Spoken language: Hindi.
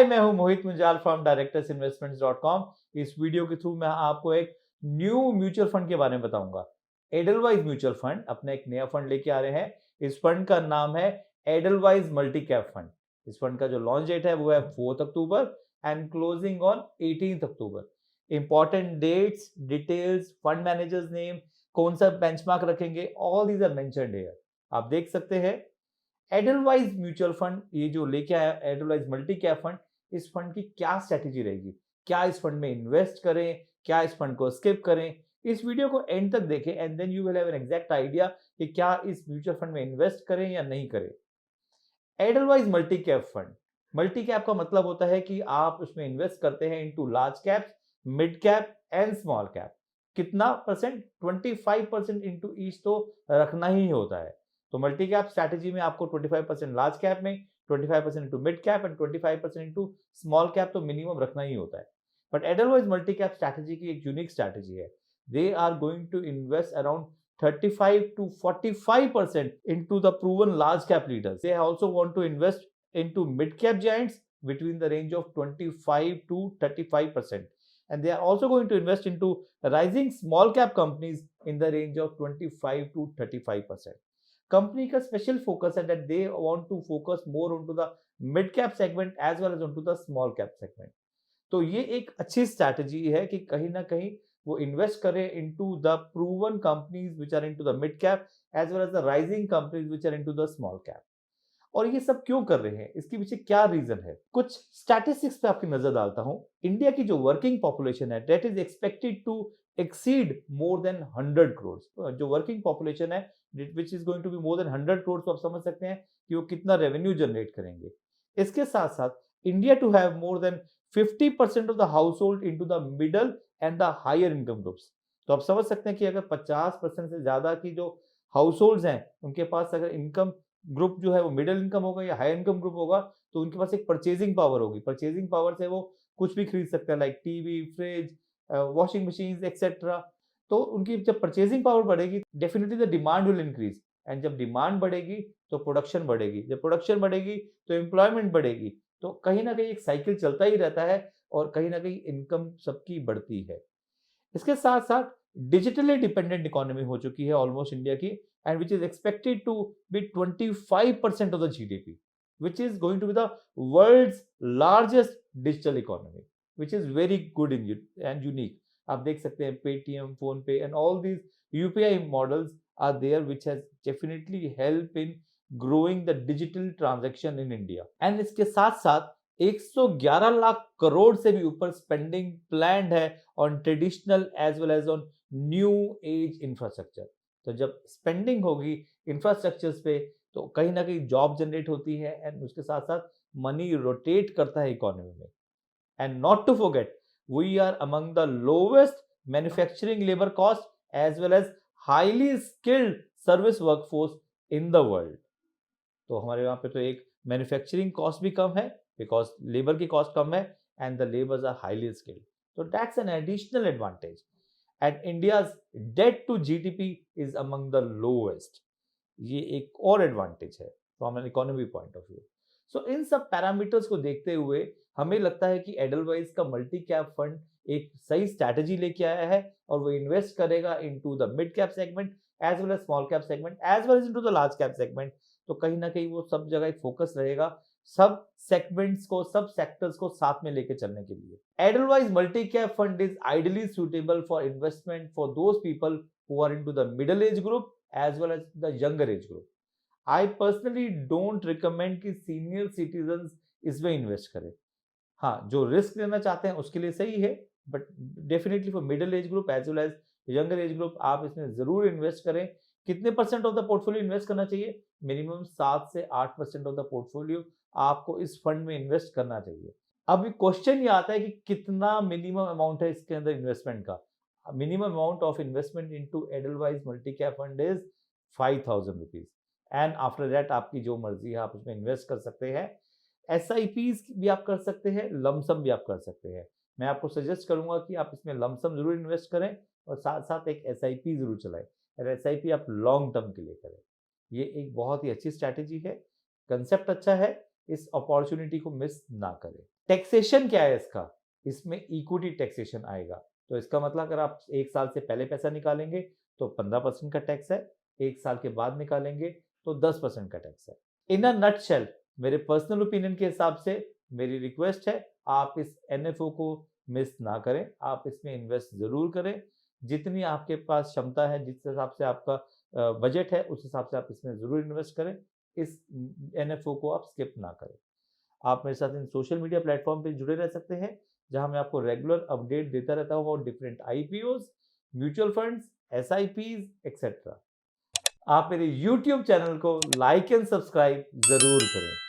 हाय, मैं हूं मोहित मुंजाल फ्रॉम directorsinvestments.com। इस वीडियो के थ्रू मैं आपको एक न्यू म्यूचुअल फंड के बारे में बताऊंगा। एडलवाइज म्यूचुअल फंड अपना एक नया फंड लेके आ रहे हैं। इस फंड का नाम है एडलवाइज मल्टी कैप फंड। इस फंड का जो लॉन्च डेट है वो है 4 October and closing on 18 October. Important dates, details, fund managers name, कौन सा बेंचमार्क रखेंगे, all these are mentioned here. आप देख सकते हैं एडलवाइज म्यूचुअल फंड ये जो लेके आया एडलवाइज मल्टी कैप फंड, इस फंड की क्या स्ट्रेटेजी रहेगी, क्या इस फंड में इन्वेस्ट करें, क्या इस फंड को स्किप करें। इस वीडियो को एंड तक देखें end then you will have an exact idea कि क्या इस म्यूचुअल फंड में इन्वेस्ट करें या नहीं करें। Edelweiss multi cap fund, multi cap का मतलब होता है कि आप उसमें इन्वेस्ट करते हैं into large cap, mid cap and small cap. कितना परसेंट? 25% इनटू ईच तो रखना ही होता है। तो मल्टी कैप स्ट्रैटेजी में आपको 25% लार्ज कैप में, 25% into mid cap and 25% into small cap तो मिनिमम रखना ही होता है। But Edelweiss multi cap strategy की एक यूनिक स्ट्रैटेजी है। They are going to invest around 35 to 45% into the proven large cap leaders. They also want to invest into mid cap giants between the range of 25 to 35%. And they are also going to invest into rising small cap companies in the range of 25 to 35%. Company का special focus है that they want to focus more onto the mid cap segment as well as onto the small cap segment. तो ये एक अच्छी स्ट्रैटेजी है कि कहीं ना कहीं वो इन्वेस्ट करें into the proven companies which are into the mid cap as well as the rising companies which are into the small cap. और ये सब क्यों कर रहे हैं, इसके पीछे क्या रीजन है? कुछ स्टैटिस्टिक्स पे आपकी नजर डालता हूं। इंडिया की जो वर्किंग पॉपुलेशन है that is expected to exceed more than 100 crore. जो वर्किंग पॉपुलेशन है which is going to be more than 100 crore, तो आप समझ सकते हैं कि वो कितना रेवेन्यू जनरेट करेंगे। इसके साथ साथ India to have more than 50% of the household into the middle and the higher income groups. तो आप समझ सकते हैं कि अगर 50% से ज्यादा की जो हाउस होल्ड हैं उनके पास अगर इनकम ग्रुप जो है वो मिडिल इनकम होगा या हाई इनकम ग्रुप होगा, तो उनके पास एक परचेजिंग पावर होगी। परचेजिंग पावर से वो कुछ भी खरीद सकते हैं, like TV, fridge, washing machine etcetera. तो उनकी जब परचेजिंग पावर बढ़ेगी definitely the demand will increase, and जब डिमांड बढ़ेगी तो प्रोडक्शन बढ़ेगी, जब प्रोडक्शन बढ़ेगी तो एम्प्लॉयमेंट बढ़ेगी। तो कहीं ना कहीं एक साइकिल चलता ही रहता है और कहीं ना कहीं इनकम सबकी बढ़ती है। इसके साथ साथ डिजिटली डिपेंडेंट इकोनॉमी हो चुकी है ऑलमोस्ट इंडिया की, and which is expected to be 25% of the GDP, which is going to be the world's largest digital economy, which is very good in and unique. आप देख सकते हैं Paytm, PhonePe and all these UPI models are there which has definitely help in growing the digital transaction in India. And इसके साथ साथ 111 लाख करोड़ से भी ऊपर स्पेंडिंग प्लान्ड है on traditional as well as on new age infrastructure. तो जब स्पेंडिंग होगी इंफ्रास्ट्रक्चर्स पे तो कहीं ना कहीं जॉब जनरेट होती है एंड उसके साथ साथ मनी रोटेट करता है इकोनॉमी में। And not to forget, we are among the lowest manufacturing labour cost as well as highly skilled service workforce in the world. तो हमारे यहाँ पे तो एक मैन्युफैक्चरिंग कॉस्ट भी कम है बिकॉज लेबर की कॉस्ट कम है and the labours are highly skilled. तो that's an additional advantage. And India's debt to GDP is among the lowest. ये एक और एडवांटेज है from an economy point of view. So इन सब पैरामीटर्स को देखते हुए हमें लगता है कि एडलवाइज का मल्टी कैप फंड एक सही स्ट्रैटेजी लेके आया है और वो इन्वेस्ट करेगा into the mid cap segment as well as small cap segment as well as into the large cap segment. तो कहीं ना कहीं वो सब जगह एक फोकस रहेगा सब सेगमेंट्स को, सब सेक्टर्स को साथ में लेके चलने के लिए। Edelweiss multi cap fund is ideally suitable for investment for those people who are into the middle age group as well as the younger age group. I personally don't recommend कि सीनियर सिटीजन इसमें इन्वेस्ट करें। हाँ, जो रिस्क लेना चाहते हैं उसके लिए सही है, but definitely for middle age group as well as younger age group आप इसमें जरूर इन्वेस्ट करें। कितने percent of the portfolio invest करना चाहिए? मिनिमम 7 से 8% ऑफ द पोर्टफोलियो आपको इस फंड में इन्वेस्ट करना चाहिए। अब क्वेश्चन ये आता है कि कितना मिनिमम अमाउंट है इसके अंदर इन्वेस्टमेंट का। Minimum amount of investment into Edelweiss multi cap fund is 5000 rupees, and after that आपकी जो मर्जी है आप उसमें इन्वेस्ट कर सकते हैं। एसआईपीज भी आप कर सकते हैं, लमसम भी आप कर सकते हैं। मैं आपको सजेस्ट करूंगा कि आप इसमें लमसम जरूर इन्वेस्ट करें और साथ साथ एक एसआईपी जरूर चलाएं, और एसआईपी आप लॉन्ग टर्म के लिए करें। ये एक बहुत ही अच्छी स्ट्रैटेजी है, कंसेप्ट अच्छा है, इस अपॉर्चुनिटी को मिस ना करें। टैक्सेशन क्या है इसका? इसमें इक्विटी टैक्सेशन आएगा। तो इसका मतलब अगर आप 1 साल से पहले पैसा निकालेंगे तो 15% का टैक्स है, 1 साल के बाद निकालेंगे तो 10% का टैक्स है। इन अ नटशेल मेरे पर्सनल ओपिनियन के हिसाब से मेरी रिक्वेस्ट है, आप इस एनएफओ को मिस ना करें, आप इसमें इन्वेस्ट ज़रूर करें। जितनी आपके पास क्षमता है, जिस हिसाब से आपका बजट है, उस हिसाब से आप इसमें ज़रूर इन्वेस्ट करें। इस एनएफओ को आप स्किप ना करें। आप मेरे साथ इन सोशल मीडिया प्लेटफॉर्म पे जुड़े रह सकते हैं, जहां मैं आपको रेगुलर अपडेट देता रहता हूं और different IPOs, mutual funds, SIPs etcetera. आप मेरे यूट्यूब चैनल को लाइक एंड सब्सक्राइब जरूर करें।